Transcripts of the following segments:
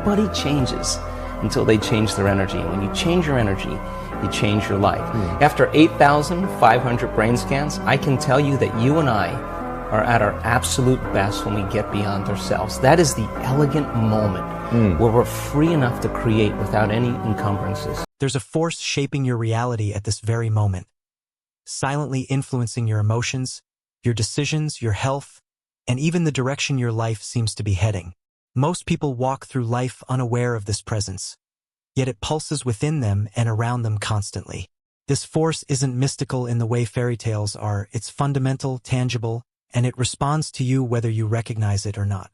Nobody changes until they change their energy. And when you change your energy, you change your life. After 8,500 brain scans, I can tell you that you and I are at our absolute best when we get beyond ourselves. That is the elegant moment where we're free enough to create without any encumbrances. There's a force shaping your reality at this very moment, silently influencing your emotions, your decisions, your health, and even the direction your life seems to be heading. Most people walk through life unaware of this presence, yet it pulses within them and around them constantly. This force isn't mystical in the way fairy tales are. It's fundamental, tangible, and it responds to you whether you recognize it or not.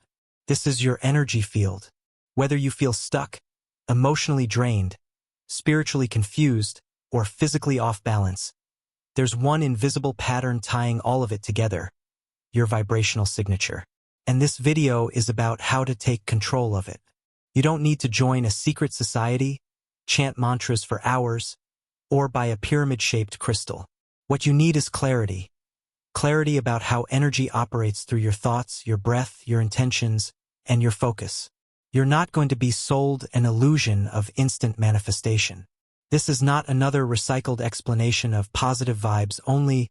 This is your energy field. Whether you feel stuck, emotionally drained, spiritually confused, or physically off balance, there's one invisible pattern tying all of it together: your vibrational signature. And this video is about how to take control of it. You don't need to join a secret society, chant mantras for hours, or buy a pyramid-shaped crystal. What you need is clarity. Clarity about how energy operates through your thoughts, your breath, your intentions, and your focus. You're not going to be sold an illusion of instant manifestation. This is not another recycled explanation of positive vibes only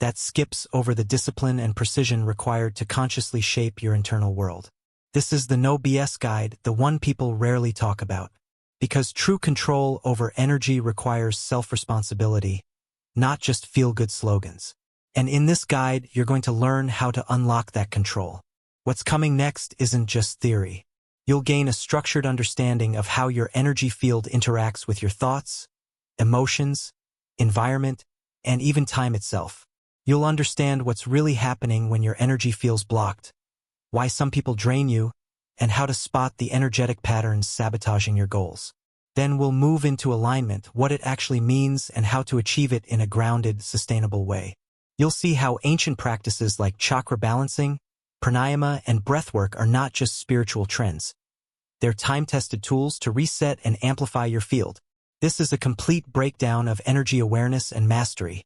that skips over the discipline and precision required to consciously shape your internal world. This is the no BS guide, the one people rarely talk about. Because true control over energy requires self-responsibility, not just feel-good slogans. And in this guide, you're going to learn how to unlock that control. What's coming next isn't just theory. You'll gain a structured understanding of how your energy field interacts with your thoughts, emotions, environment, and even time itself. You'll understand what's really happening when your energy feels blocked, why some people drain you, and how to spot the energetic patterns sabotaging your goals. Then we'll move into alignment, what it actually means and how to achieve it in a grounded, sustainable way. You'll see how ancient practices like chakra balancing, pranayama, and breathwork are not just spiritual trends. They're time-tested tools to reset and amplify your field. This is a complete breakdown of energy awareness and mastery,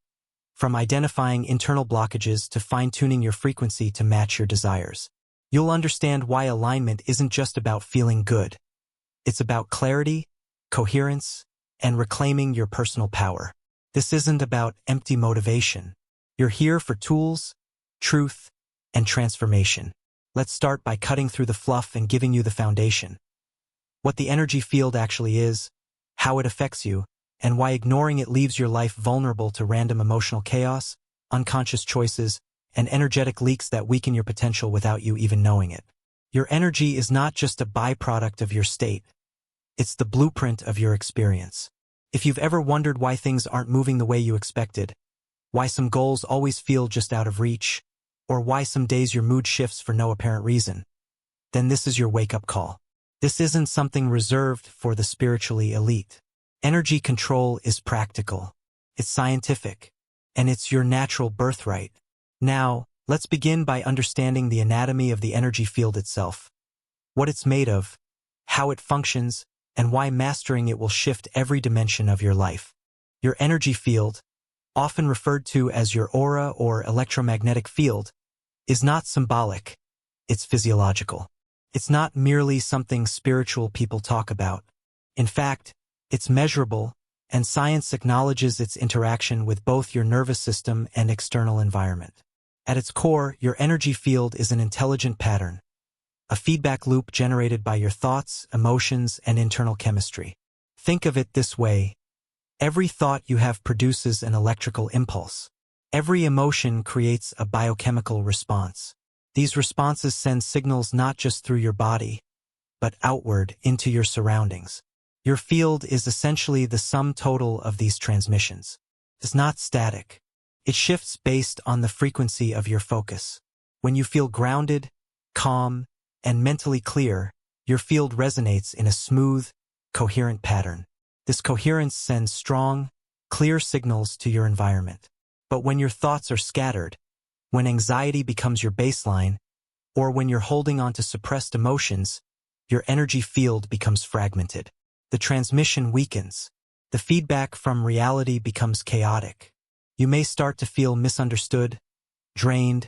from identifying internal blockages to fine-tuning your frequency to match your desires. You'll understand why alignment isn't just about feeling good. It's about clarity, coherence, and reclaiming your personal power. This isn't about empty motivation. You're here for tools, truth, and transformation. Let's start by cutting through the fluff and giving you the foundation. What the energy field actually is, how it affects you, and why ignoring it leaves your life vulnerable to random emotional chaos, unconscious choices, and energetic leaks that weaken your potential without you even knowing it. Your energy is not just a byproduct of your state. It's the blueprint of your experience. If you've ever wondered why things aren't moving the way you expected, why some goals always feel just out of reach, or why some days your mood shifts for no apparent reason, then this is your wake-up call. This isn't something reserved for the spiritually elite. Energy control is practical, it's scientific, and it's your natural birthright. Now, let's begin by understanding the anatomy of the energy field itself, what it's made of, how it functions, and why mastering it will shift every dimension of your life. Your energy field, often referred to as your aura or electromagnetic field, is not symbolic, it's physiological. It's not merely something spiritual people talk about. In fact, it's measurable, and science acknowledges its interaction with both your nervous system and external environment. At its core, your energy field is an intelligent pattern, a feedback loop generated by your thoughts, emotions, and internal chemistry. Think of it this way: every thought you have produces an electrical impulse. Every emotion creates a biochemical response. These responses send signals not just through your body, but outward into your surroundings. Your field is essentially the sum total of these transmissions. It's not static. It shifts based on the frequency of your focus. When you feel grounded, calm, and mentally clear, your field resonates in a smooth, coherent pattern. This coherence sends strong, clear signals to your environment. But when your thoughts are scattered, when anxiety becomes your baseline, or when you're holding on to suppressed emotions, your energy field becomes fragmented. The transmission weakens. The feedback from reality becomes chaotic. You may start to feel misunderstood, drained,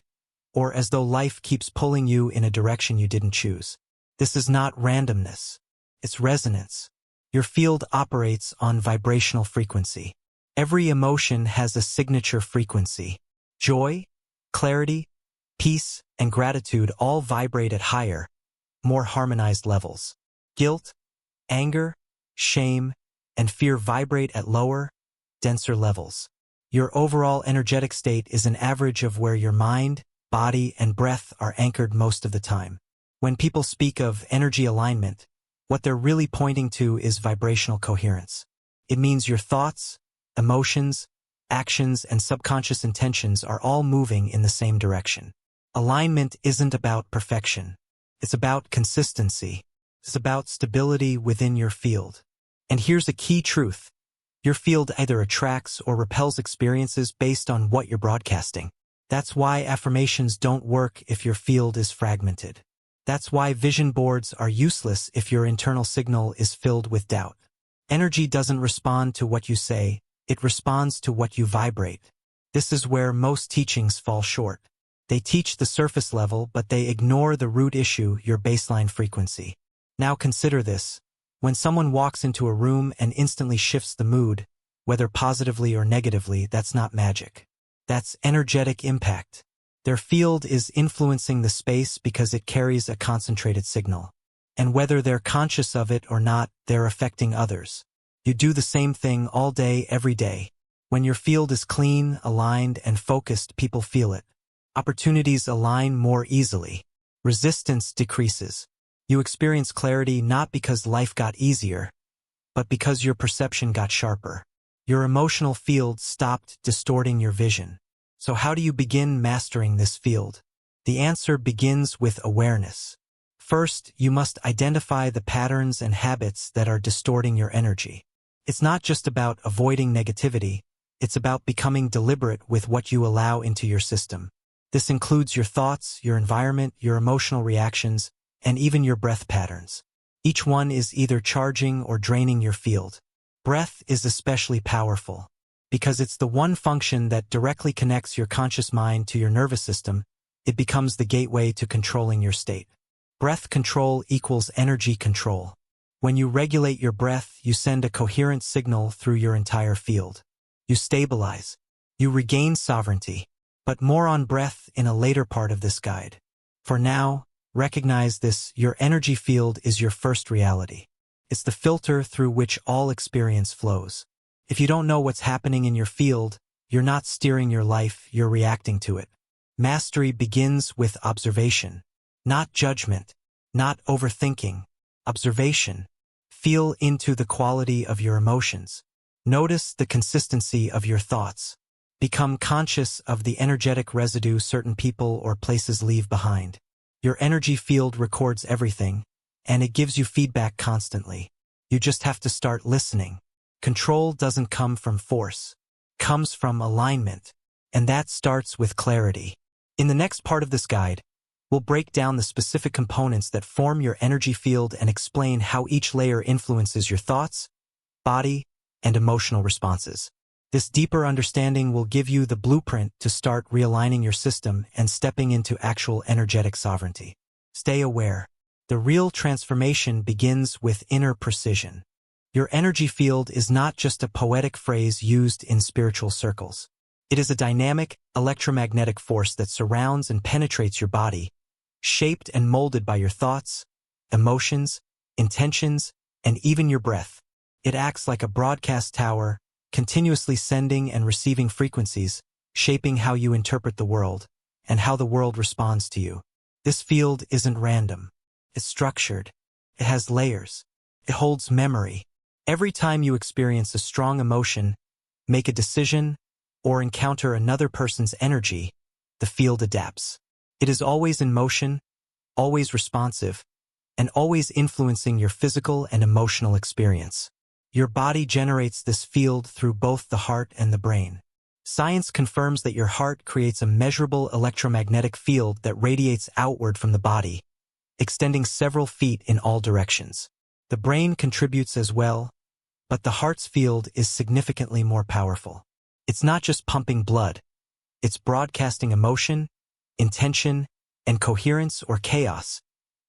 or as though life keeps pulling you in a direction you didn't choose. This is not randomness. It's resonance. Your field operates on vibrational frequency. Every emotion has a signature frequency. Joy, clarity, peace, and gratitude all vibrate at higher, more harmonized levels. Guilt, anger, shame, and fear vibrate at lower, denser levels. Your overall energetic state is an average of where your mind, body, and breath are anchored most of the time. When people speak of energy alignment, what they're really pointing to is vibrational coherence. It means your thoughts, emotions, actions, and subconscious intentions are all moving in the same direction. Alignment isn't about perfection. It's about consistency. It's about stability within your field. And here's a key truth. Your field either attracts or repels experiences based on what you're broadcasting. That's why affirmations don't work if your field is fragmented. That's why vision boards are useless if your internal signal is filled with doubt. Energy doesn't respond to what you say, it responds to what you vibrate. This is where most teachings fall short. They teach the surface level, but they ignore the root issue, your baseline frequency. Now consider this. When someone walks into a room and instantly shifts the mood, whether positively or negatively, that's not magic. That's energetic impact. Their field is influencing the space because it carries a concentrated signal. And whether they're conscious of it or not, they're affecting others. You do the same thing all day, every day. When your field is clean, aligned, and focused, people feel it. Opportunities align more easily. Resistance decreases. You experience clarity not because life got easier, but because your perception got sharper. Your emotional field stopped distorting your vision. So how do you begin mastering this field? The answer begins with awareness. First, you must identify the patterns and habits that are distorting your energy. It's not just about avoiding negativity, it's about becoming deliberate with what you allow into your system. This includes your thoughts, your environment, your emotional reactions, and even your breath patterns. Each one is either charging or draining your field. Breath is especially powerful, because it's the one function that directly connects your conscious mind to your nervous system. It becomes the gateway to controlling your state. Breath control equals energy control. When you regulate your breath, you send a coherent signal through your entire field. You stabilize. You regain sovereignty. But more on breath in a later part of this guide. For now, recognize this: your energy field is your first reality. It's the filter through which all experience flows. If you don't know what's happening in your field, you're not steering your life, you're reacting to it. Mastery begins with observation. Not judgment, not overthinking. Observation. Feel into the quality of your emotions. Notice the consistency of your thoughts. Become conscious of the energetic residue certain people or places leave behind. Your energy field records everything, and it gives you feedback constantly. You just have to start listening. Control doesn't come from force. It comes from alignment, and that starts with clarity. In the next part of this guide, we'll break down the specific components that form your energy field and explain how each layer influences your thoughts, body, and emotional responses. This deeper understanding will give you the blueprint to start realigning your system and stepping into actual energetic sovereignty. Stay aware. The real transformation begins with inner precision. Your energy field is not just a poetic phrase used in spiritual circles. It is a dynamic, electromagnetic force that surrounds and penetrates your body, shaped and molded by your thoughts, emotions, intentions, and even your breath. It acts like a broadcast tower, continuously sending and receiving frequencies, shaping how you interpret the world, and how the world responds to you. This field isn't random. It's structured. It has layers. It holds memory. Every time you experience a strong emotion, make a decision, or encounter another person's energy, the field adapts. It is always in motion, always responsive, and always influencing your physical and emotional experience. Your body generates this field through both the heart and the brain. Science confirms that your heart creates a measurable electromagnetic field that radiates outward from the body, extending several feet in all directions. The brain contributes as well, but the heart's field is significantly more powerful. It's not just pumping blood, it's broadcasting emotion, intention, and coherence or chaos,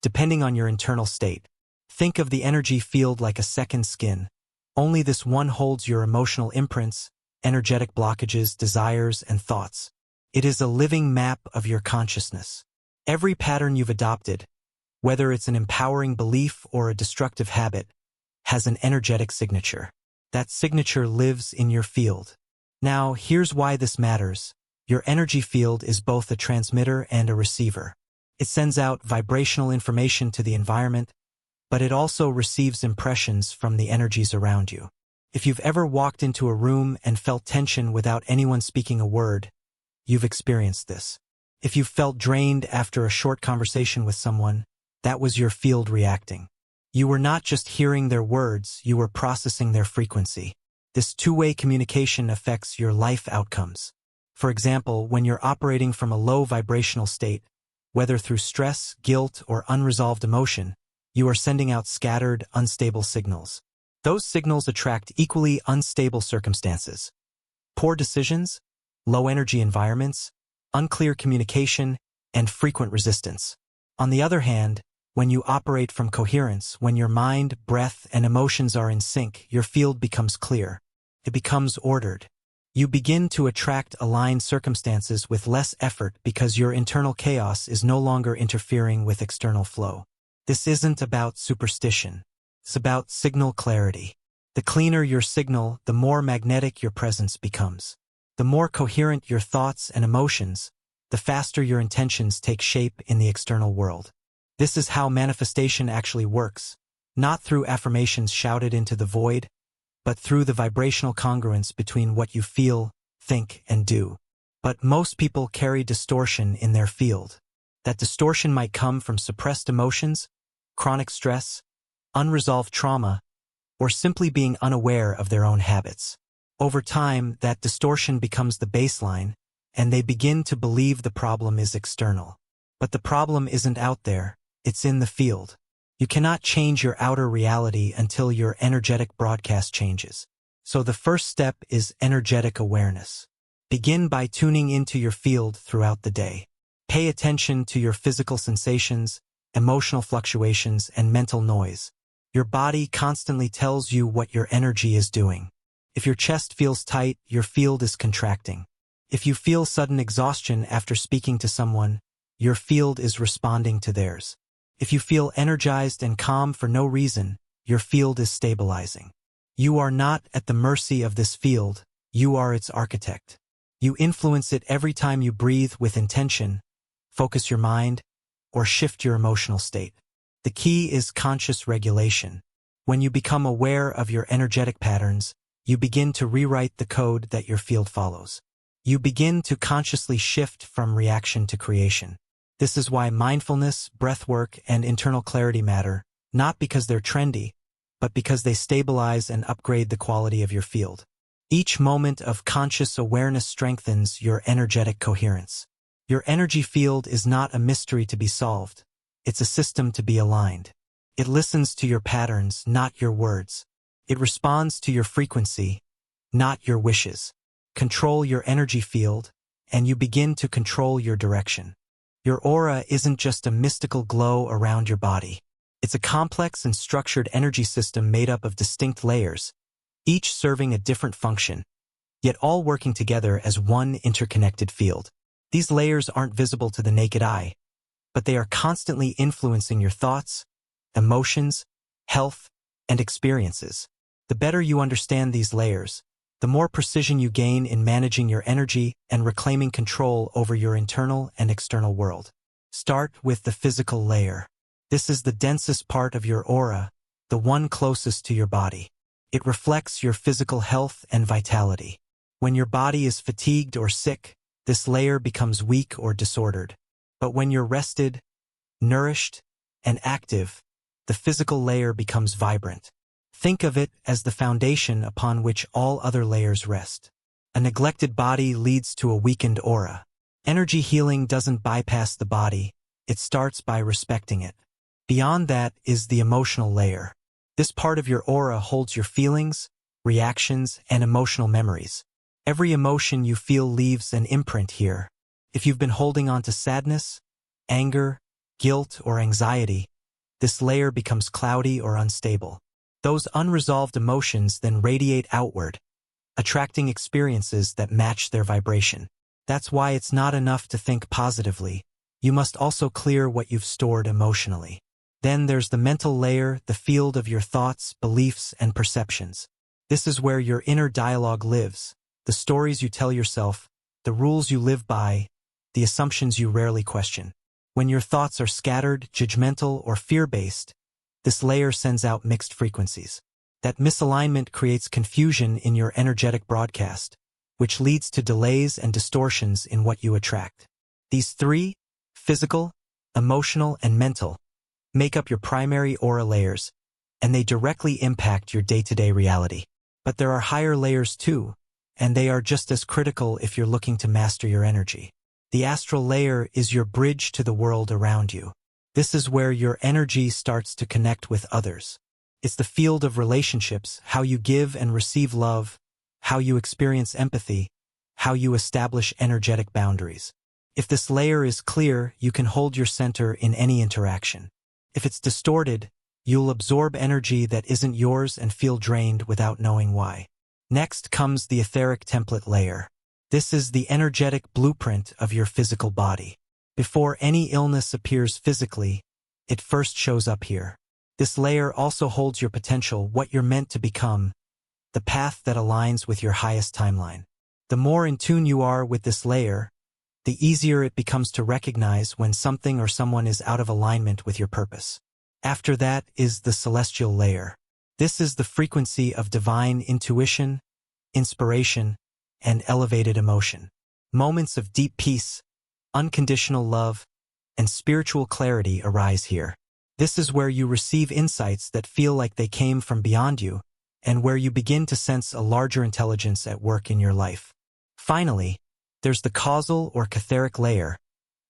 depending on your internal state. Think of the energy field like a second skin. Only this one holds your emotional imprints, energetic blockages, desires, and thoughts. It is a living map of your consciousness. Every pattern you've adopted, whether it's an empowering belief or a destructive habit, has an energetic signature. That signature lives in your field. Now, here's why this matters. Your energy field is both a transmitter and a receiver. It sends out vibrational information to the environment, but it also receives impressions from the energies around you. If you've ever walked into a room and felt tension without anyone speaking a word, you've experienced this. If you've felt drained after a short conversation with someone, that was your field reacting. You were not just hearing their words, you were processing their frequency. This two-way communication affects your life outcomes. For example, when you're operating from a low vibrational state, whether through stress, guilt, or unresolved emotion, you are sending out scattered, unstable signals. Those signals attract equally unstable circumstances. Poor decisions, low-energy environments, unclear communication, and frequent resistance. On the other hand, when you operate from coherence, when your mind, breath, and emotions are in sync, your field becomes clear. It becomes ordered. You begin to attract aligned circumstances with less effort because your internal chaos is no longer interfering with external flow. This isn't about superstition. It's about signal clarity. The cleaner your signal, the more magnetic your presence becomes. The more coherent your thoughts and emotions, the faster your intentions take shape in the external world. This is how manifestation actually works, not through affirmations shouted into the void, but through the vibrational congruence between what you feel, think, and do. But most people carry distortion in their field. That distortion might come from suppressed emotions, chronic stress, unresolved trauma, or simply being unaware of their own habits. Over time, that distortion becomes the baseline, and they begin to believe the problem is external. But the problem isn't out there, it's in the field. You cannot change your outer reality until your energetic broadcast changes. So the first step is energetic awareness. Begin by tuning into your field throughout the day. Pay attention to your physical sensations, emotional fluctuations, and mental noise. Your body constantly tells you what your energy is doing. If your chest feels tight, your field is contracting. If you feel sudden exhaustion after speaking to someone, your field is responding to theirs. If you feel energized and calm for no reason, your field is stabilizing. You are not at the mercy of this field, you are its architect. You influence it every time you breathe with intention, focus your mind, or shift your emotional state. The key is conscious regulation. When you become aware of your energetic patterns, you begin to rewrite the code that your field follows. You begin to consciously shift from reaction to creation. This is why mindfulness, breathwork, and internal clarity matter, not because they're trendy, but because they stabilize and upgrade the quality of your field. Each moment of conscious awareness strengthens your energetic coherence. Your energy field is not a mystery to be solved. It's a system to be aligned. It listens to your patterns, not your words. It responds to your frequency, not your wishes. Control your energy field, and you begin to control your direction. Your aura isn't just a mystical glow around your body. It's a complex and structured energy system made up of distinct layers, each serving a different function, yet all working together as one interconnected field. These layers aren't visible to the naked eye, but they are constantly influencing your thoughts, emotions, health, and experiences. The better you understand these layers, the more precision you gain in managing your energy and reclaiming control over your internal and external world. Start with the physical layer. This is the densest part of your aura, the one closest to your body. It reflects your physical health and vitality. When your body is fatigued or sick, this layer becomes weak or disordered. But when you're rested, nourished, and active, the physical layer becomes vibrant. Think of it as the foundation upon which all other layers rest. A neglected body leads to a weakened aura. Energy healing doesn't bypass the body, it starts by respecting it. Beyond that is the emotional layer. This part of your aura holds your feelings, reactions, and emotional memories. Every emotion you feel leaves an imprint here. If you've been holding on to sadness, anger, guilt, or anxiety, this layer becomes cloudy or unstable. Those unresolved emotions then radiate outward, attracting experiences that match their vibration. That's why it's not enough to think positively. You must also clear what you've stored emotionally. Then there's the mental layer, the field of your thoughts, beliefs, and perceptions. This is where your inner dialogue lives, the stories you tell yourself, the rules you live by, the assumptions you rarely question. When your thoughts are scattered, judgmental, or fear-based, this layer sends out mixed frequencies. That misalignment creates confusion in your energetic broadcast, which leads to delays and distortions in what you attract. These three, physical, emotional, and mental, make up your primary aura layers, and they directly impact your day-to-day reality. But there are higher layers too, and they are just as critical if you're looking to master your energy. The astral layer is your bridge to the world around you. This is where your energy starts to connect with others. It's the field of relationships, how you give and receive love, how you experience empathy, how you establish energetic boundaries. If this layer is clear, you can hold your center in any interaction. If it's distorted, you'll absorb energy that isn't yours and feel drained without knowing why. Next comes the etheric template layer. This is the energetic blueprint of your physical body. Before any illness appears physically, it first shows up here. This layer also holds your potential, what you're meant to become, the path that aligns with your highest timeline. The more in tune you are with this layer, the easier it becomes to recognize when something or someone is out of alignment with your purpose. After that is the celestial layer. This is the frequency of divine intuition, inspiration, and elevated emotion. Moments of deep peace, unconditional love, and spiritual clarity arise here. This is where you receive insights that feel like they came from beyond you, and where you begin to sense a larger intelligence at work in your life. Finally, there's the causal or catheric layer,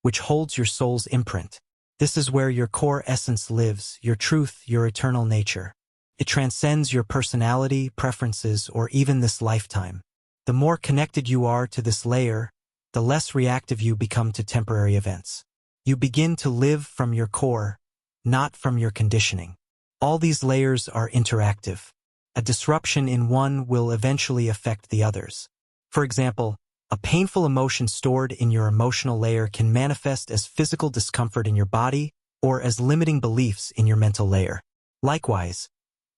which holds your soul's imprint. This is where your core essence lives, your truth, your eternal nature. It transcends your personality, preferences, or even this lifetime. The more connected you are to this layer, the less reactive you become to temporary events. You begin to live from your core, not from your conditioning. All these layers are interactive. A disruption in one will eventually affect the others. For example, a painful emotion stored in your emotional layer can manifest as physical discomfort in your body or as limiting beliefs in your mental layer. Likewise,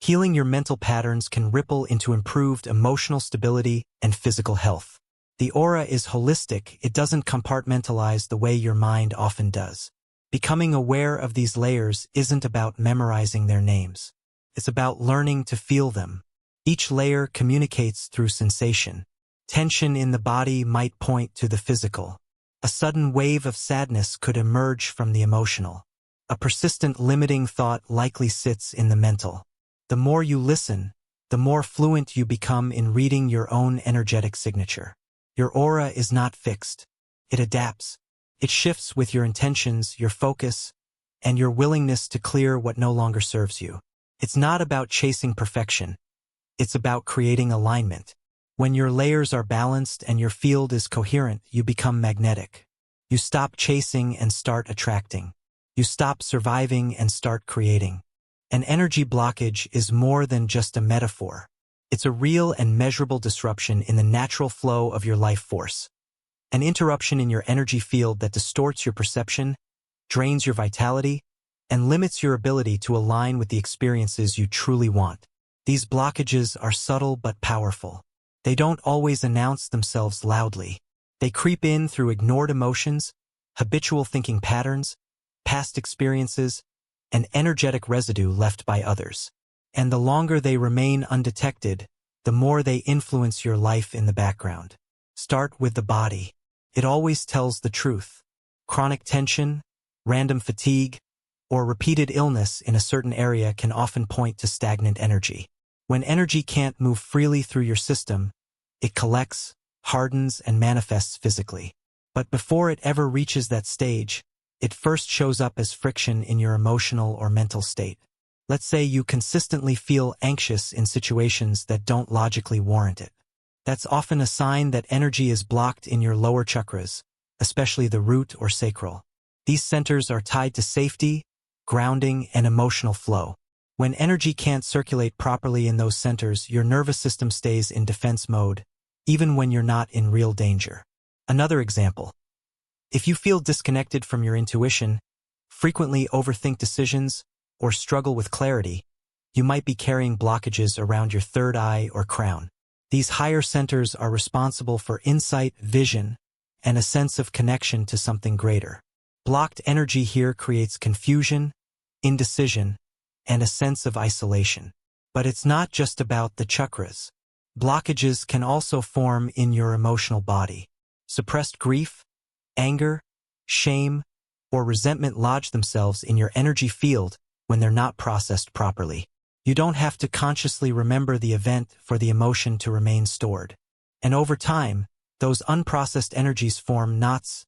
healing your mental patterns can ripple into improved emotional stability and physical health. The aura is holistic, it doesn't compartmentalize the way your mind often does. Becoming aware of these layers isn't about memorizing their names. It's about learning to feel them. Each layer communicates through sensation. Tension in the body might point to the physical. A sudden wave of sadness could emerge from the emotional. A persistent limiting thought likely sits in the mental. The more you listen, the more fluent you become in reading your own energetic signature. Your aura is not fixed. It adapts. It shifts with your intentions, your focus, and your willingness to clear what no longer serves you. It's not about chasing perfection. It's about creating alignment. When your layers are balanced and your field is coherent, you become magnetic. You stop chasing and start attracting. You stop surviving and start creating. An energy blockage is more than just a metaphor. It's a real and measurable disruption in the natural flow of your life force. An interruption in your energy field that distorts your perception, drains your vitality, and limits your ability to align with the experiences you truly want. These blockages are subtle but powerful. They don't always announce themselves loudly. They creep in through ignored emotions, habitual thinking patterns, past experiences, and energetic residue left by others. And the longer they remain undetected, the more they influence your life in the background. Start with the body. It always tells the truth. Chronic tension, random fatigue, or repeated illness in a certain area can often point to stagnant energy. When energy can't move freely through your system, it collects, hardens, and manifests physically. But before it ever reaches that stage, it first shows up as friction in your emotional or mental state. Let's say you consistently feel anxious in situations that don't logically warrant it. That's often a sign that energy is blocked in your lower chakras, especially the root or sacral. These centers are tied to safety, grounding, and emotional flow. When energy can't circulate properly in those centers, your nervous system stays in defense mode, even when you're not in real danger. Another example. If you feel disconnected from your intuition, frequently overthink decisions, or struggle with clarity, you might be carrying blockages around your third eye or crown. These higher centers are responsible for insight, vision, and a sense of connection to something greater. Blocked energy here creates confusion, indecision, and a sense of isolation. But it's not just about the chakras. Blockages can also form in your emotional body. Suppressed grief, anger, shame, or resentment lodge themselves in your energy field when they're not processed properly. You don't have to consciously remember the event for the emotion to remain stored. And over time, those unprocessed energies form knots,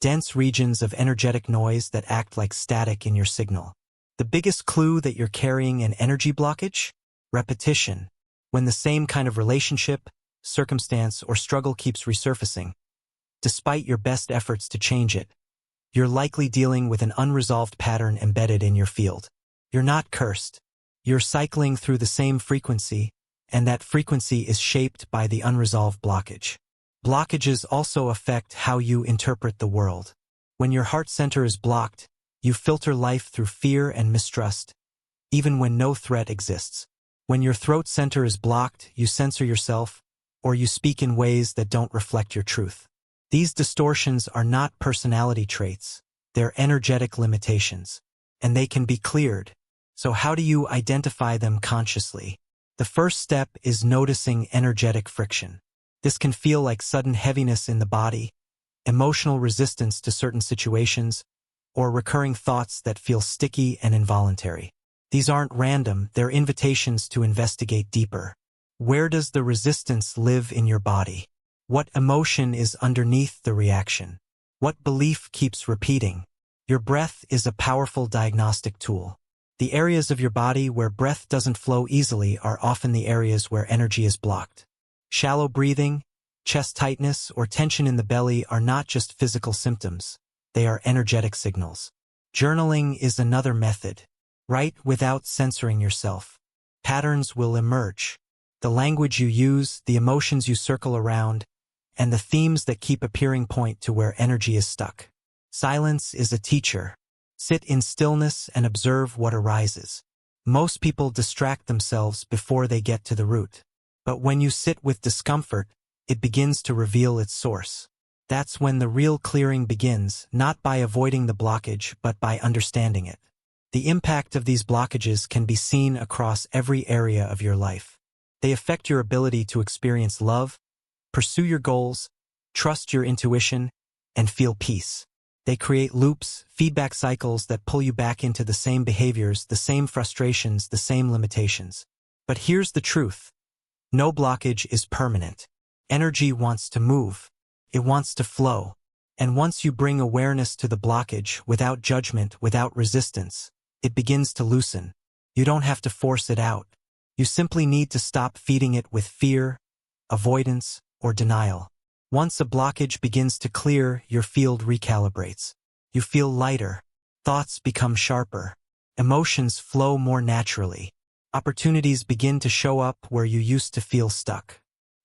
dense regions of energetic noise that act like static in your signal. The biggest clue that you're carrying an energy blockage? Repetition. When the same kind of relationship, circumstance, or struggle keeps resurfacing, despite your best efforts to change it, you're likely dealing with an unresolved pattern embedded in your field. You're not cursed. You're cycling through the same frequency, and that frequency is shaped by the unresolved blockage. Blockages also affect how you interpret the world. When your heart center is blocked, you filter life through fear and mistrust, even when no threat exists. When your throat center is blocked, you censor yourself, or you speak in ways that don't reflect your truth. These distortions are not personality traits, they're energetic limitations, and they can be cleared. So how do you identify them consciously? The first step is noticing energetic friction. This can feel like sudden heaviness in the body, emotional resistance to certain situations, or recurring thoughts that feel sticky and involuntary. These aren't random, they're invitations to investigate deeper. Where does the resistance live in your body? What emotion is underneath the reaction? What belief keeps repeating? Your breath is a powerful diagnostic tool. The areas of your body where breath doesn't flow easily are often the areas where energy is blocked. Shallow breathing, chest tightness, or tension in the belly are not just physical symptoms. They are energetic signals. Journaling is another method. Write without censoring yourself. Patterns will emerge. The language you use, the emotions you circle around, and the themes that keep appearing point to where energy is stuck. Silence is a teacher. Sit in stillness and observe what arises. Most people distract themselves before they get to the root. But when you sit with discomfort, it begins to reveal its source. That's when the real clearing begins, not by avoiding the blockage, but by understanding it. The impact of these blockages can be seen across every area of your life. They affect your ability to experience love, pursue your goals, trust your intuition, and feel peace. They create loops, feedback cycles that pull you back into the same behaviors, the same frustrations, the same limitations. But here's the truth. No blockage is permanent. Energy wants to move. It wants to flow. And once you bring awareness to the blockage, without judgment, without resistance, it begins to loosen. You don't have to force it out. You simply need to stop feeding it with fear, avoidance, or denial. Once a blockage begins to clear, your field recalibrates. You feel lighter. Thoughts become sharper. Emotions flow more naturally. Opportunities begin to show up where you used to feel stuck.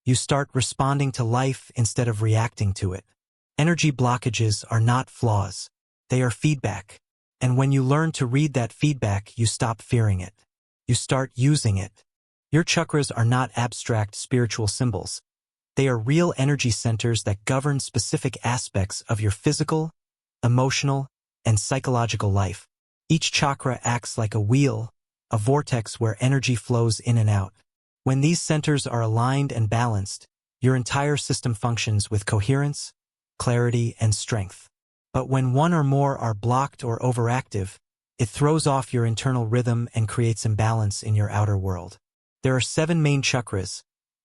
You start responding to life instead of reacting to it. Energy blockages are not flaws. They are feedback. And when you learn to read that feedback, you stop fearing it. You start using it. Your chakras are not abstract spiritual symbols. They are real energy centers that govern specific aspects of your physical, emotional, and psychological life. Each chakra acts like a wheel, a vortex where energy flows in and out. When these centers are aligned and balanced, your entire system functions with coherence, clarity, and strength. But when one or more are blocked or overactive, it throws off your internal rhythm and creates imbalance in your outer world. There are 7 main chakras,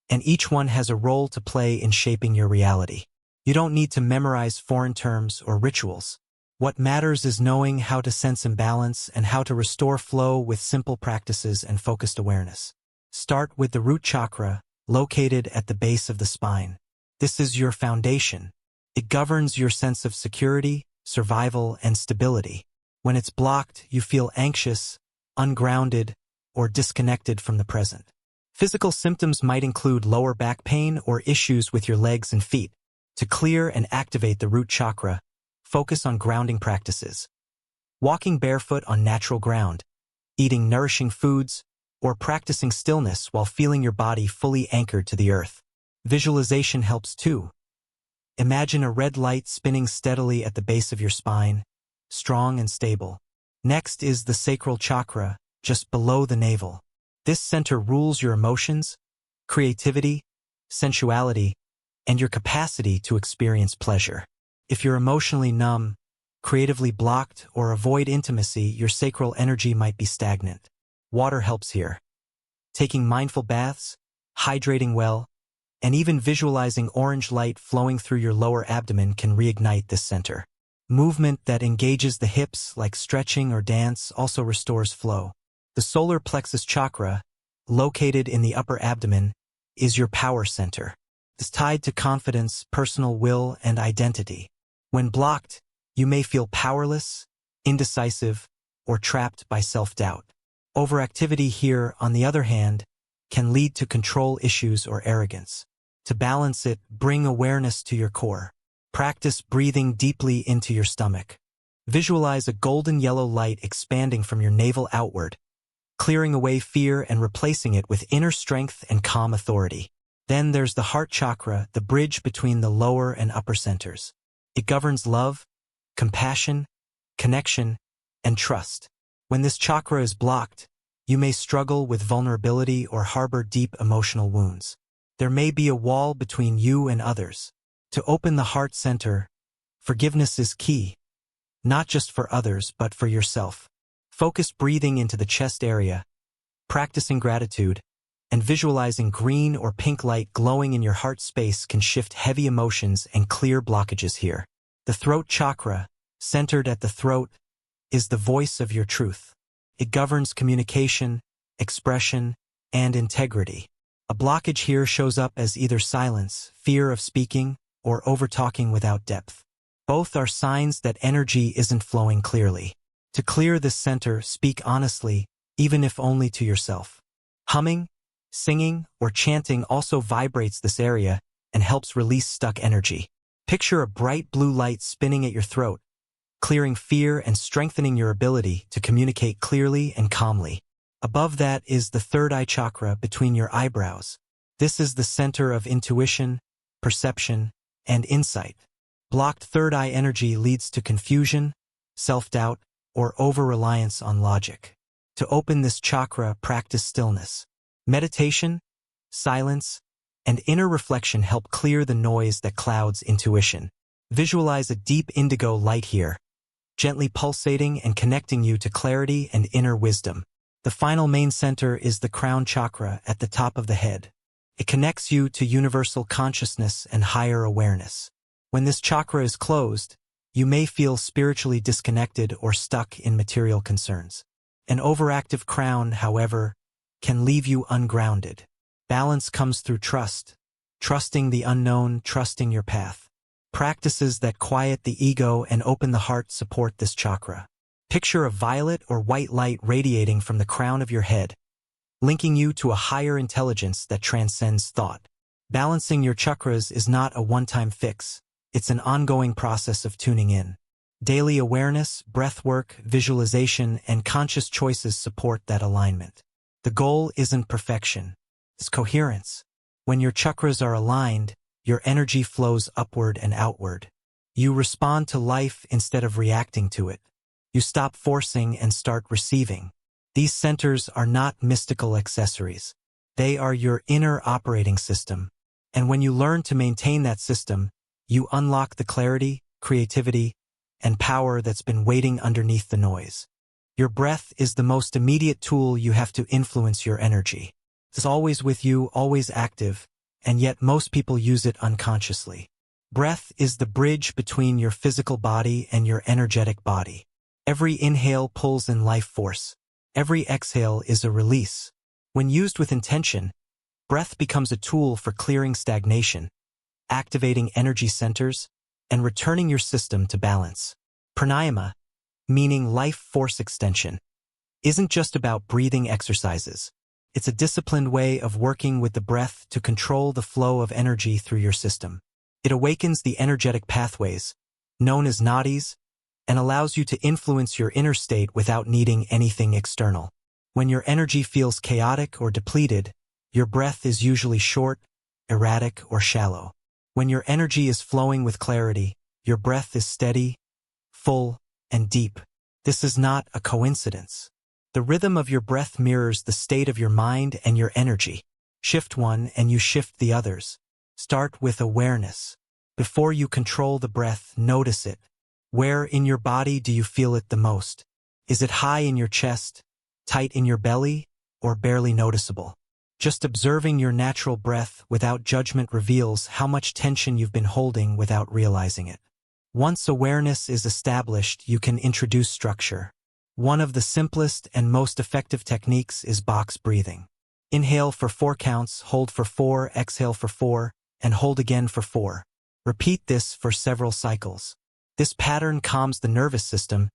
and each one has a role to play in shaping your reality. You don't need to memorize foreign terms or rituals. What matters is knowing how to sense imbalance and how to restore flow with simple practices and focused awareness. Start with the root chakra, located at the base of the spine. This is your foundation. It governs your sense of security, survival, and stability. When it's blocked, you feel anxious, ungrounded, or disconnected from the present. Physical symptoms might include lower back pain or issues with your legs and feet. To clear and activate the root chakra, focus on grounding practices. Walking barefoot on natural ground, eating nourishing foods, or practicing stillness while feeling your body fully anchored to the earth. Visualization helps too. Imagine a red light spinning steadily at the base of your spine, strong and stable. Next is the sacral chakra, just below the navel. This center rules your emotions, creativity, sensuality, and your capacity to experience pleasure. If you're emotionally numb, creatively blocked, or avoid intimacy, your sacral energy might be stagnant. Water helps here. Taking mindful baths, hydrating well, and even visualizing orange light flowing through your lower abdomen can reignite this center. Movement that engages the hips, like stretching or dance, also restores flow. The solar plexus chakra, located in the upper abdomen, is your power center. It's tied to confidence, personal will, and identity. When blocked, you may feel powerless, indecisive, or trapped by self-doubt. Overactivity here, on the other hand, can lead to control issues or arrogance. To balance it, bring awareness to your core. Practice breathing deeply into your stomach. Visualize a golden yellow light expanding from your navel outward, clearing away fear and replacing it with inner strength and calm authority. Then there's the heart chakra, the bridge between the lower and upper centers. It governs love, compassion, connection, and trust. When this chakra is blocked, you may struggle with vulnerability or harbor deep emotional wounds. There may be a wall between you and others. To open the heart center, forgiveness is key, not just for others but for yourself. Focus breathing into the chest area, practicing gratitude, and visualizing green or pink light glowing in your heart space can shift heavy emotions and clear blockages here. The throat chakra, centered at the throat, is the voice of your truth. It governs communication, expression, and integrity. A blockage here shows up as either silence, fear of speaking, or overtalking without depth. Both are signs that energy isn't flowing clearly. To clear this center, speak honestly, even if only to yourself. Humming, singing, or chanting also vibrates this area and helps release stuck energy. Picture a bright blue light spinning at your throat, clearing fear and strengthening your ability to communicate clearly and calmly. Above that is the third eye chakra between your eyebrows. This is the center of intuition, perception, and insight. Blocked third eye energy leads to confusion, self-doubt, or over-reliance on logic. To open this chakra, practice stillness. Meditation, silence, and inner reflection help clear the noise that clouds intuition. Visualize a deep indigo light here, gently pulsating and connecting you to clarity and inner wisdom. The final main center is the crown chakra at the top of the head. It connects you to universal consciousness and higher awareness. When this chakra is closed, you may feel spiritually disconnected or stuck in material concerns. An overactive crown, however, can leave you ungrounded. Balance comes through trust, trusting the unknown, trusting your path. Practices that quiet the ego and open the heart support this chakra. Picture a violet or white light radiating from the crown of your head, linking you to a higher intelligence that transcends thought. Balancing your chakras is not a one-time fix. It's an ongoing process of tuning in. Daily awareness, breathwork, visualization, and conscious choices support that alignment. The goal isn't perfection. It's coherence. When your chakras are aligned, your energy flows upward and outward. You respond to life instead of reacting to it. You stop forcing and start receiving. These centers are not mystical accessories. They are your inner operating system. And when you learn to maintain that system, you unlock the clarity, creativity, and power that's been waiting underneath the noise. Your breath is the most immediate tool you have to influence your energy. It's always with you, always active, and yet most people use it unconsciously. Breath is the bridge between your physical body and your energetic body. Every inhale pulls in life force. Every exhale is a release. When used with intention, breath becomes a tool for clearing stagnation, activating energy centers, and returning your system to balance. Pranayama, meaning life force extension, isn't just about breathing exercises. It's a disciplined way of working with the breath to control the flow of energy through your system. It awakens the energetic pathways, known as nadis, and allows you to influence your inner state without needing anything external. When your energy feels chaotic or depleted, your breath is usually short, erratic, or shallow. When your energy is flowing with clarity, your breath is steady, full, and deep. This is not a coincidence. The rhythm of your breath mirrors the state of your mind and your energy. Shift one and you shift the others. Start with awareness. Before you control the breath, notice it. Where in your body do you feel it the most? Is it high in your chest, tight in your belly, or barely noticeable? Just observing your natural breath without judgment reveals how much tension you've been holding without realizing it. Once awareness is established, you can introduce structure. One of the simplest and most effective techniques is box breathing. Inhale for 4 counts, hold for 4, exhale for 4, and hold again for 4. Repeat this for several cycles. This pattern calms the nervous system,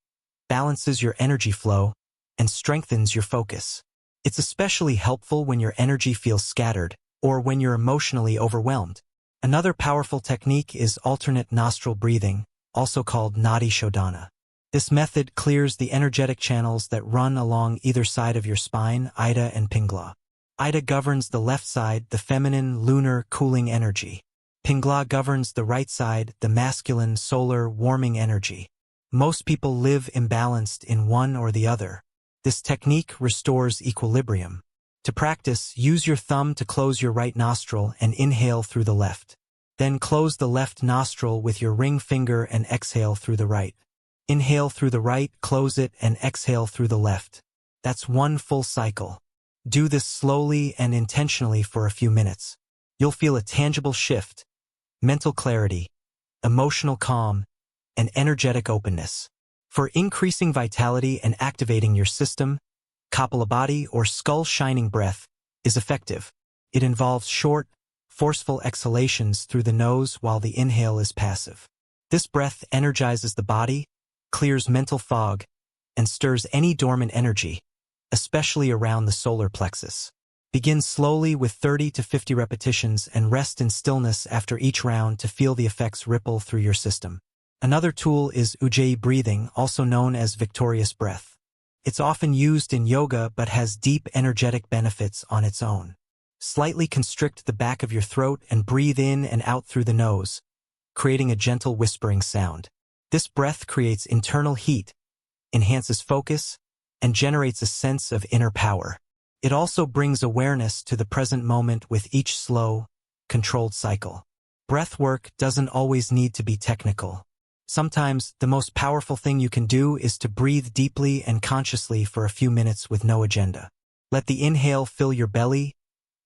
balances your energy flow, and strengthens your focus. It's especially helpful when your energy feels scattered or when you're emotionally overwhelmed. Another powerful technique is alternate nostril breathing, also called nadi shodhana. This method clears the energetic channels that run along either side of your spine, Ida and Pingla. Ida governs the left side, the feminine, lunar, cooling energy. Pingla governs the right side, the masculine, solar, warming energy. Most people live imbalanced in one or the other. This technique restores equilibrium. To practice, use your thumb to close your right nostril and inhale through the left. Then close the left nostril with your ring finger and exhale through the right. Inhale through the right, close it, and exhale through the left. That's one full cycle. Do this slowly and intentionally for a few minutes. You'll feel a tangible shift, mental clarity, emotional calm, and energetic openness. For increasing vitality and activating your system, Kapalabhati or skull shining breath is effective. It involves short, forceful exhalations through the nose while the inhale is passive. This breath energizes the body, clears mental fog, and stirs any dormant energy, especially around the solar plexus. Begin slowly with 30 to 50 repetitions and rest in stillness after each round to feel the effects ripple through your system. Another tool is Ujjayi breathing, also known as victorious breath. It's often used in yoga but has deep energetic benefits on its own. Slightly constrict the back of your throat and breathe in and out through the nose, creating a gentle whispering sound. This breath creates internal heat, enhances focus, and generates a sense of inner power. It also brings awareness to the present moment with each slow, controlled cycle. Breath work doesn't always need to be technical. Sometimes, the most powerful thing you can do is to breathe deeply and consciously for a few minutes with no agenda. Let the inhale fill your belly,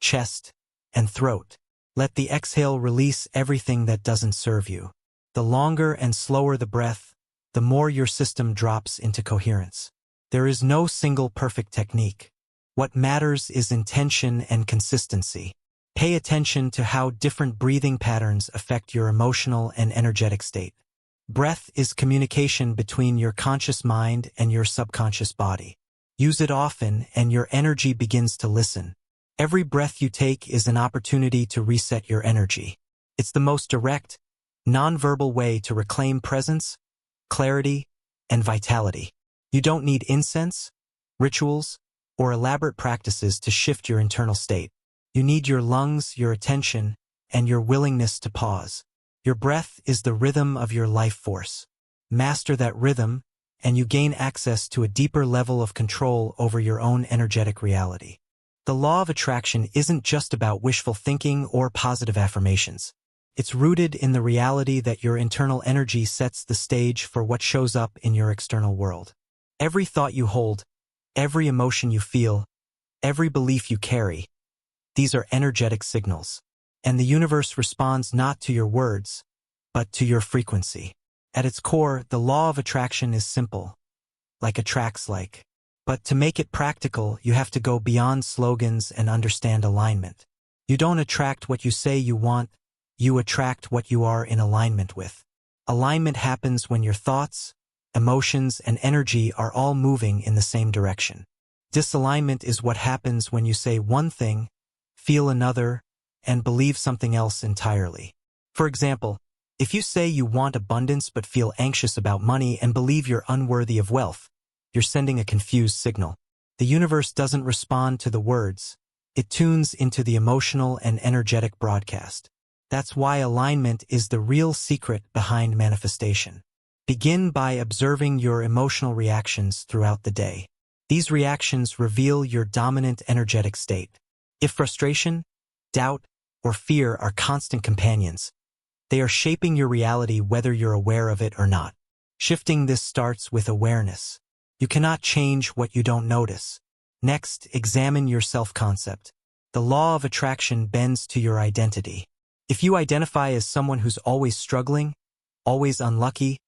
chest, and throat. Let the exhale release everything that doesn't serve you. The longer and slower the breath, the more your system drops into coherence. There is no single perfect technique. What matters is intention and consistency. Pay attention to how different breathing patterns affect your emotional and energetic state. Breath is communication between your conscious mind and your subconscious body. Use it often and your energy begins to listen. Every breath you take is an opportunity to reset your energy. It's the most direct, non-verbal way to reclaim presence, clarity, and vitality. You don't need incense, rituals, or elaborate practices to shift your internal state. You need your lungs, your attention, and your willingness to pause. Your breath is the rhythm of your life force. Master that rhythm, and you gain access to a deeper level of control over your own energetic reality. The law of attraction isn't just about wishful thinking or positive affirmations. It's rooted in the reality that your internal energy sets the stage for what shows up in your external world. Every thought you hold, every emotion you feel, every belief you carry, these are energetic signals. And the universe responds not to your words, but to your frequency. At its core, the law of attraction is simple, like attracts like. But to make it practical, you have to go beyond slogans and understand alignment. You don't attract what you say you want, you attract what you are in alignment with. Alignment happens when your thoughts, emotions, and energy are all moving in the same direction. Disalignment is what happens when you say one thing, feel another, and believe something else entirely. For example, if you say you want abundance but feel anxious about money and believe you're unworthy of wealth, you're sending a confused signal. The universe doesn't respond to the words. It tunes into the emotional and energetic broadcast. That's why alignment is the real secret behind manifestation. Begin by observing your emotional reactions throughout the day. These reactions reveal your dominant energetic state. If frustration, doubt, or fear are constant companions, they are shaping your reality whether you're aware of it or not. Shifting this starts with awareness. You cannot change what you don't notice. Next, examine your self-concept. The law of attraction bends to your identity. If you identify as someone who's always struggling, always unlucky,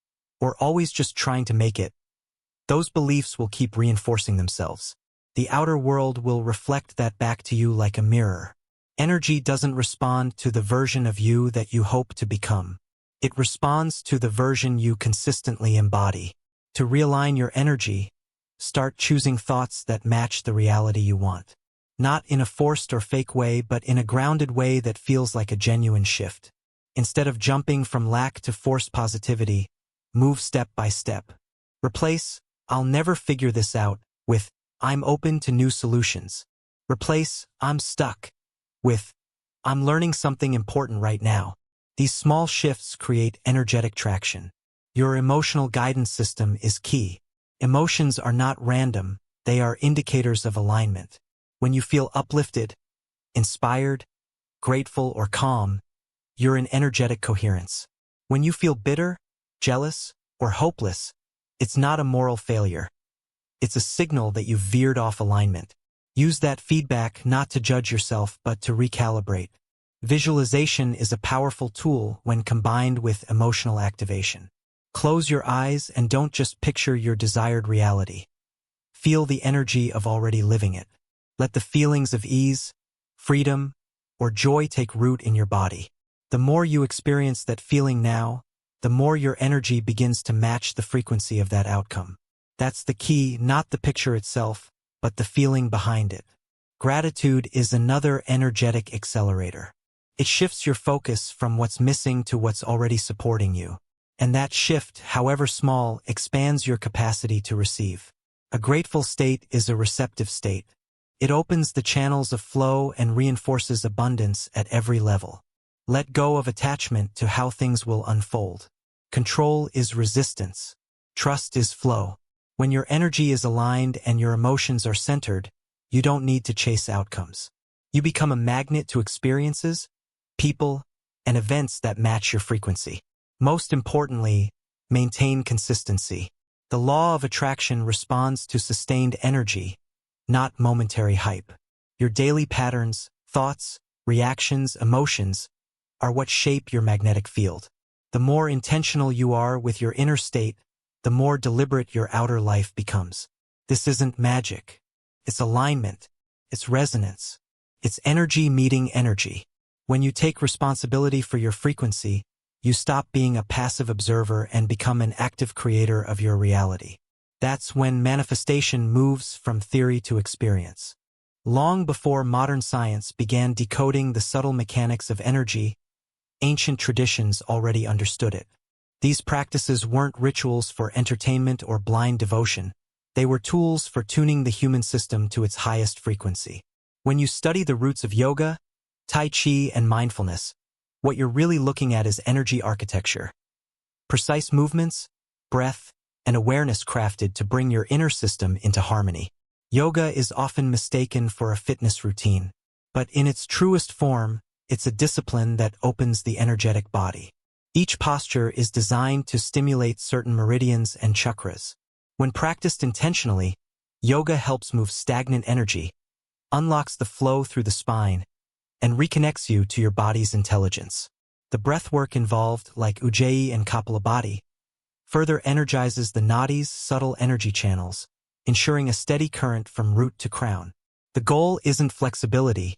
or always just trying to make it, those beliefs will keep reinforcing themselves. The outer world will reflect that back to you like a mirror. Energy doesn't respond to the version of you that you hope to become. It responds to the version you consistently embody. To realign your energy, start choosing thoughts that match the reality you want. Not in a forced or fake way, but in a grounded way that feels like a genuine shift. Instead of jumping from lack to forced positivity, move step by step. Replace, "I'll never figure this out," with, "I'm open to new solutions." Replace, "I'm stuck," with, "I'm learning something important right now." These small shifts create energetic traction. Your emotional guidance system is key. Emotions are not random, they are indicators of alignment. When you feel uplifted, inspired, grateful, or calm, you're in energetic coherence. When you feel bitter, jealous, or hopeless, it's not a moral failure. It's a signal that you've veered off alignment. Use that feedback not to judge yourself but to recalibrate. Visualization is a powerful tool when combined with emotional activation. Close your eyes and don't just picture your desired reality. Feel the energy of already living it. Let the feelings of ease, freedom, or joy take root in your body. The more you experience that feeling now, the more your energy begins to match the frequency of that outcome. That's the key, not the picture itself, but the feeling behind it. Gratitude is another energetic accelerator. It shifts your focus from what's missing to what's already supporting you. And that shift, however small, expands your capacity to receive. A grateful state is a receptive state. It opens the channels of flow and reinforces abundance at every level. Let go of attachment to how things will unfold. Control is resistance. Trust is flow. When your energy is aligned and your emotions are centered, you don't need to chase outcomes. You become a magnet to experiences, people, and events that match your frequency. Most importantly, maintain consistency. The law of attraction responds to sustained energy, not momentary hype. Your daily patterns, thoughts, reactions, emotions are what shape your magnetic field. The more intentional you are with your inner state, the more deliberate your outer life becomes. This isn't magic. It's alignment. It's resonance. It's energy meeting energy. When you take responsibility for your frequency, you stop being a passive observer and become an active creator of your reality. That's when manifestation moves from theory to experience. Long before modern science began decoding the subtle mechanics of energy, ancient traditions already understood it. These practices weren't rituals for entertainment or blind devotion. They were tools for tuning the human system to its highest frequency. When you study the roots of yoga, tai chi, and mindfulness, what you're really looking at is energy architecture. Precise movements, breath, and awareness crafted to bring your inner system into harmony. Yoga is often mistaken for a fitness routine, but in its truest form, it's a discipline that opens the energetic body. Each posture is designed to stimulate certain meridians and chakras. When practiced intentionally, yoga helps move stagnant energy, unlocks the flow through the spine, and reconnects you to your body's intelligence. The breathwork involved, like Ujjayi and Kapalabhati, further energizes the nadi's subtle energy channels, ensuring a steady current from root to crown. The goal isn't flexibility,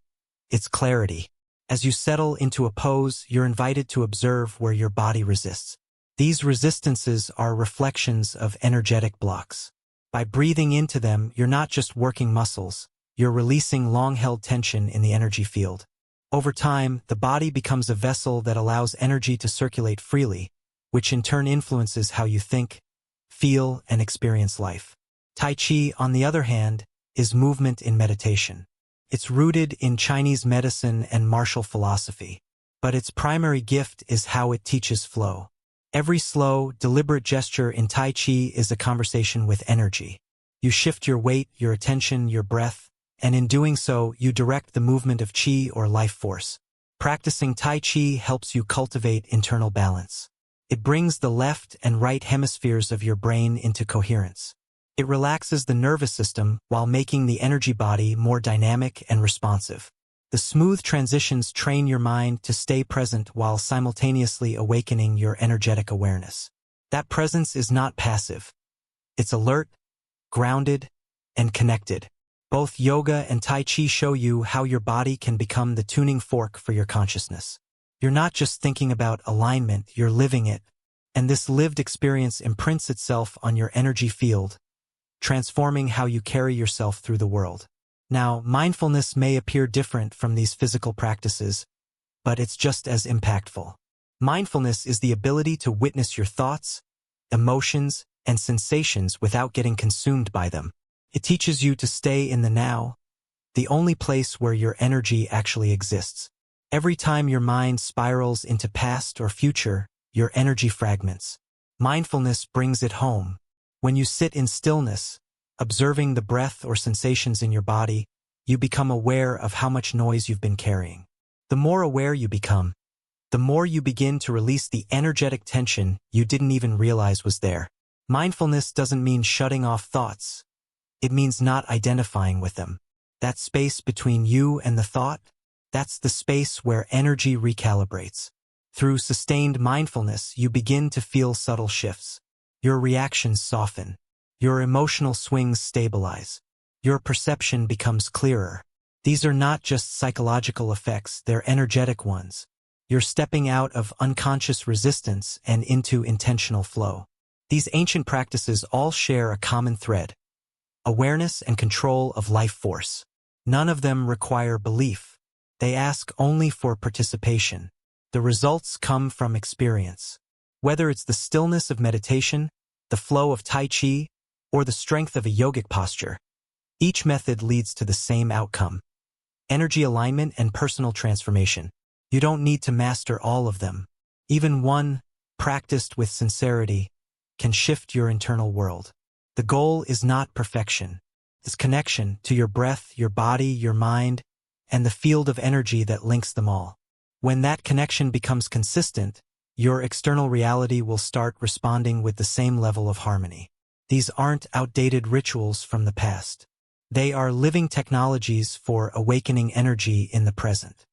it's clarity. As you settle into a pose, you're invited to observe where your body resists. These resistances are reflections of energetic blocks. By breathing into them, you're not just working muscles, you're releasing long-held tension in the energy field. Over time, the body becomes a vessel that allows energy to circulate freely, which in turn influences how you think, feel, and experience life. Tai Chi, on the other hand, is movement in meditation. It's rooted in Chinese medicine and martial philosophy, but its primary gift is how it teaches flow. Every slow, deliberate gesture in Tai Chi is a conversation with energy. You shift your weight, your attention, your breath, and in doing so, you direct the movement of Qi or life force. Practicing Tai Chi helps you cultivate internal balance. It brings the left and right hemispheres of your brain into coherence. It relaxes the nervous system while making the energy body more dynamic and responsive. The smooth transitions train your mind to stay present while simultaneously awakening your energetic awareness. That presence is not passive. It's alert, grounded, and connected. Both yoga and Tai Chi show you how your body can become the tuning fork for your consciousness. You're not just thinking about alignment, you're living it, and this lived experience imprints itself on your energy field, transforming how you carry yourself through the world. Now, mindfulness may appear different from these physical practices, but it's just as impactful. Mindfulness is the ability to witness your thoughts, emotions, and sensations without getting consumed by them. It teaches you to stay in the now, the only place where your energy actually exists. Every time your mind spirals into past or future, your energy fragments. Mindfulness brings it home. When you sit in stillness, observing the breath or sensations in your body, you become aware of how much noise you've been carrying. The more aware you become, the more you begin to release the energetic tension you didn't even realize was there. Mindfulness doesn't mean shutting off thoughts. It means not identifying with them. That space between you and the thought, that's the space where energy recalibrates. Through sustained mindfulness, you begin to feel subtle shifts. Your reactions soften. Your emotional swings stabilize. Your perception becomes clearer. These are not just psychological effects, they're energetic ones. You're stepping out of unconscious resistance and into intentional flow. These ancient practices all share a common thread: awareness and control of life force. None of them require belief. They ask only for participation. The results come from experience. Whether it's the stillness of meditation, the flow of Tai Chi, or the strength of a yogic posture, each method leads to the same outcome: energy alignment and personal transformation. You don't need to master all of them. Even one, practiced with sincerity, can shift your internal world. The goal is not perfection. It's connection to your breath, your body, your mind, and the field of energy that links them all. When that connection becomes consistent, your external reality will start responding with the same level of harmony. These aren't outdated rituals from the past. They are living technologies for awakening energy in the present.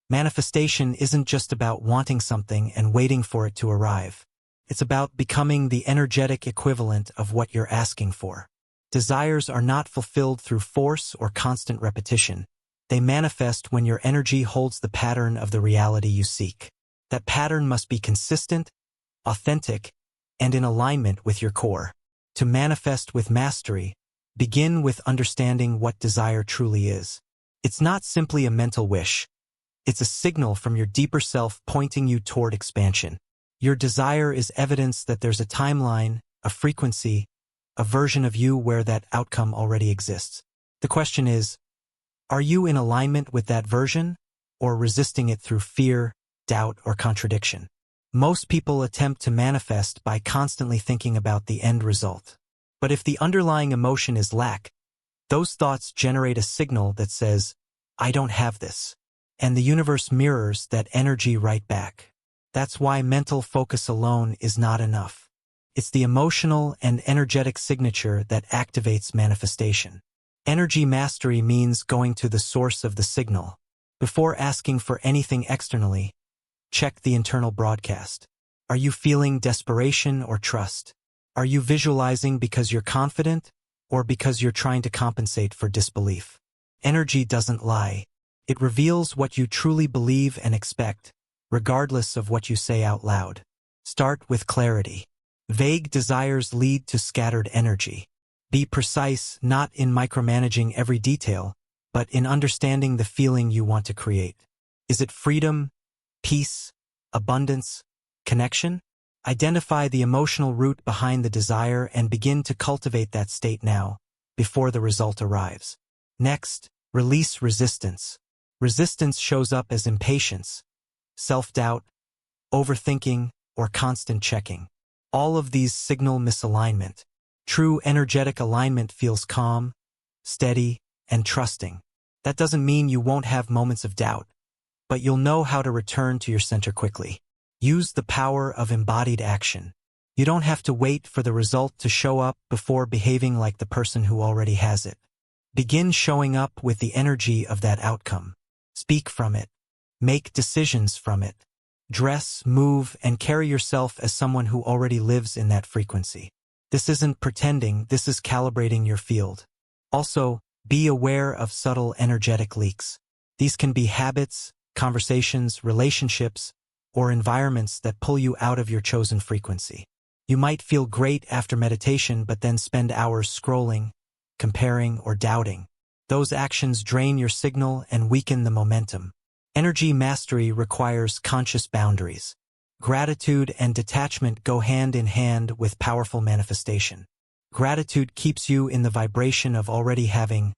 Manifestation isn't just about wanting something and waiting for it to arrive. It's about becoming the energetic equivalent of what you're asking for. Desires are not fulfilled through force or constant repetition. They manifest when your energy holds the pattern of the reality you seek. That pattern must be consistent, authentic, and in alignment with your core. To manifest with mastery, begin with understanding what desire truly is. It's not simply a mental wish. It's a signal from your deeper self pointing you toward expansion. Your desire is evidence that there's a timeline, a frequency, a version of you where that outcome already exists. The question is, are you in alignment with that version, or resisting it through fear, doubt, or contradiction? Most people attempt to manifest by constantly thinking about the end result. But if the underlying emotion is lack, those thoughts generate a signal that says, "I don't have this." And the universe mirrors that energy right back. That's why mental focus alone is not enough. It's the emotional and energetic signature that activates manifestation. Energy mastery means going to the source of the signal. Before asking for anything externally, check the internal broadcast. Are you feeling desperation or trust? Are you visualizing because you're confident, or because you're trying to compensate for disbelief? Energy doesn't lie. It reveals what you truly believe and expect, regardless of what you say out loud. Start with clarity. Vague desires lead to scattered energy. Be precise, not in micromanaging every detail, but in understanding the feeling you want to create. Is it freedom, peace, abundance, connection? Identify the emotional root behind the desire and begin to cultivate that state now, before the result arrives. Next, release resistance. Resistance shows up as impatience, self-doubt, overthinking, or constant checking. All of these signal misalignment. True energetic alignment feels calm, steady, and trusting. That doesn't mean you won't have moments of doubt, but you'll know how to return to your center quickly. Use the power of embodied action. You don't have to wait for the result to show up before behaving like the person who already has it. Begin showing up with the energy of that outcome. Speak from it. Make decisions from it. Dress, move, and carry yourself as someone who already lives in that frequency. This isn't pretending, this is calibrating your field. Also, be aware of subtle energetic leaks. These can be habits, conversations, relationships, or environments that pull you out of your chosen frequency. You might feel great after meditation but then spend hours scrolling, comparing, or doubting. Those actions drain your signal and weaken the momentum. Energy mastery requires conscious boundaries. Gratitude and detachment go hand in hand with powerful manifestation. Gratitude keeps you in the vibration of already having,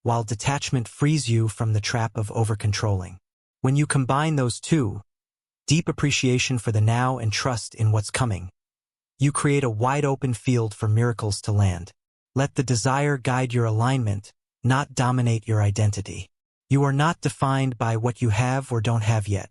while detachment frees you from the trap of over-controlling. When you combine those two, deep appreciation for the now and trust in what's coming, you create a wide-open field for miracles to land. Let the desire guide your alignment, not dominate your identity. You are not defined by what you have or don't have yet.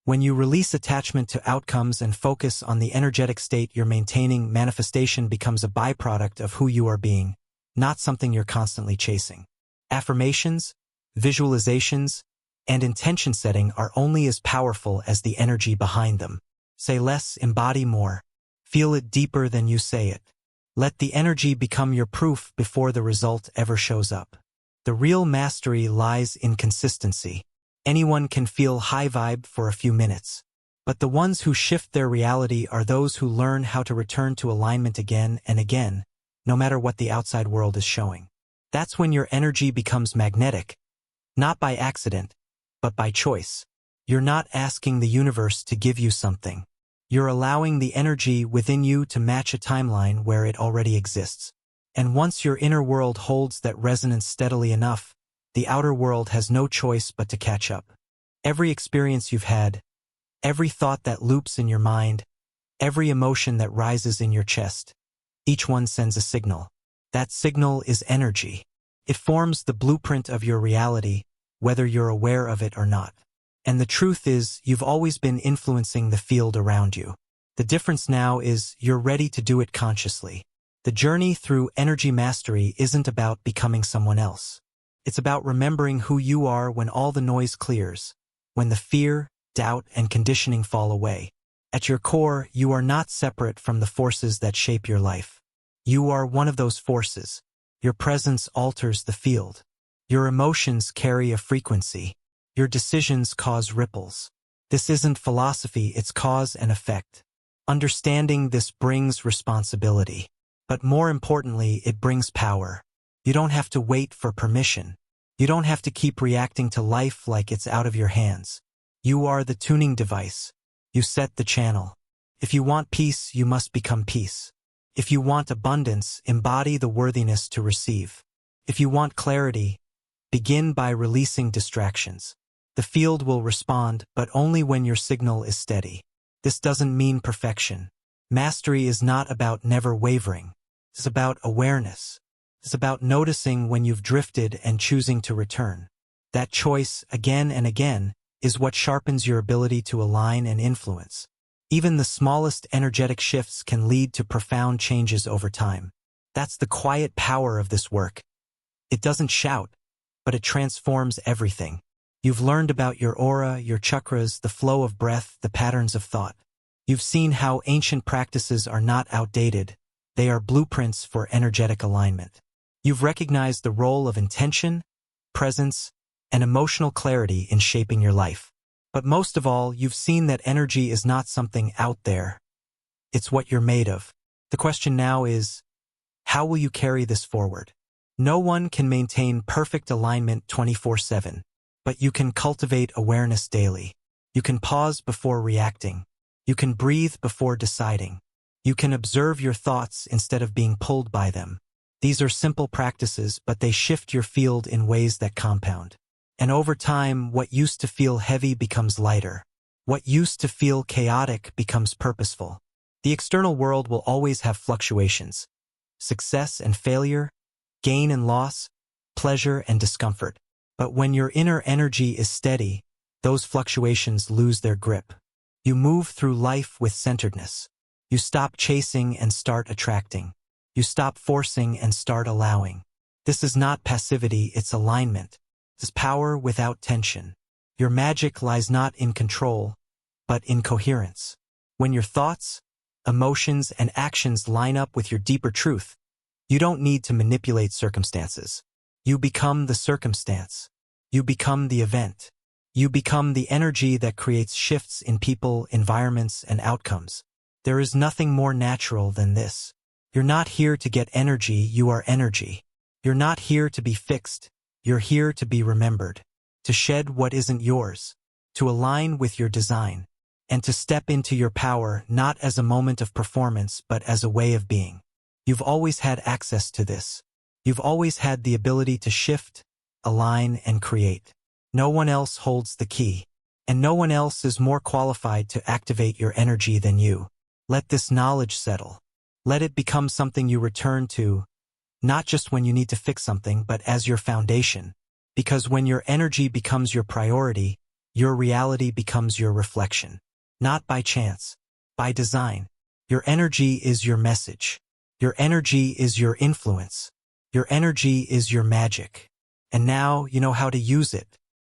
When you release attachment to outcomes and focus on the energetic state you're maintaining, manifestation becomes a byproduct of who you are being, not something you're constantly chasing. Affirmations, visualizations, and intention setting are only as powerful as the energy behind them. Say less, embody more. Feel it deeper than you say it. Let the energy become your proof before the result ever shows up. The real mastery lies in consistency. Anyone can feel high vibe for a few minutes, but the ones who shift their reality are those who learn how to return to alignment again and again, no matter what the outside world is showing. That's when your energy becomes magnetic, not by accident, but by choice. You're not asking the universe to give you something. You're allowing the energy within you to match a timeline where it already exists. And once your inner world holds that resonance steadily enough, the outer world has no choice but to catch up. Every experience you've had, every thought that loops in your mind, every emotion that rises in your chest, each one sends a signal. That signal is energy. It forms the blueprint of your reality, whether you're aware of it or not. And the truth is, you've always been influencing the field around you. The difference now is you're ready to do it consciously. The journey through energy mastery isn't about becoming someone else. It's about remembering who you are when all the noise clears, when the fear, doubt, and conditioning fall away. At your core, you are not separate from the forces that shape your life. You are one of those forces. Your presence alters the field. Your emotions carry a frequency. Your decisions cause ripples. This isn't philosophy, it's cause and effect. Understanding this brings responsibility. But more importantly, it brings power. You don't have to wait for permission. You don't have to keep reacting to life like it's out of your hands. You are the tuning device. You set the channel. If you want peace, you must become peace. If you want abundance, embody the worthiness to receive. If you want clarity, begin by releasing distractions. The field will respond, but only when your signal is steady. This doesn't mean perfection. Mastery is not about never wavering. It's about awareness. It's about noticing when you've drifted and choosing to return. That choice, again and again, is what sharpens your ability to align and influence. Even the smallest energetic shifts can lead to profound changes over time. That's the quiet power of this work. It doesn't shout, but it transforms everything. You've learned about your aura, your chakras, the flow of breath, the patterns of thought. You've seen how ancient practices are not outdated. They are blueprints for energetic alignment. You've recognized the role of intention, presence, and emotional clarity in shaping your life. But most of all, you've seen that energy is not something out there. It's what you're made of. The question now is, how will you carry this forward? No one can maintain perfect alignment 24/7, but you can cultivate awareness daily. You can pause before reacting. You can breathe before deciding. You can observe your thoughts instead of being pulled by them. These are simple practices, but they shift your field in ways that compound. And over time, what used to feel heavy becomes lighter. What used to feel chaotic becomes purposeful. The external world will always have fluctuations. Success and failure, gain and loss, pleasure and discomfort. But when your inner energy is steady, those fluctuations lose their grip. You move through life with centeredness. You stop chasing and start attracting. You stop forcing and start allowing. This is not passivity, it's alignment. It's power without tension. Your magic lies not in control, but in coherence. When your thoughts, emotions, and actions line up with your deeper truth, you don't need to manipulate circumstances. You become the circumstance. You become the event. You become the energy that creates shifts in people, environments, and outcomes. There is nothing more natural than this. You're not here to get energy, you are energy. You're not here to be fixed. You're here to be remembered, to shed what isn't yours, to align with your design, and to step into your power not as a moment of performance but as a way of being. You've always had access to this. You've always had the ability to shift, align, and create. No one else holds the key, and no one else is more qualified to activate your energy than you. Let this knowledge settle. Let it become something you return to, not just when you need to fix something, but as your foundation. Because when your energy becomes your priority, your reality becomes your reflection. Not by chance, by design. Your energy is your message. Your energy is your influence. Your energy is your magic. And now you know how to use it.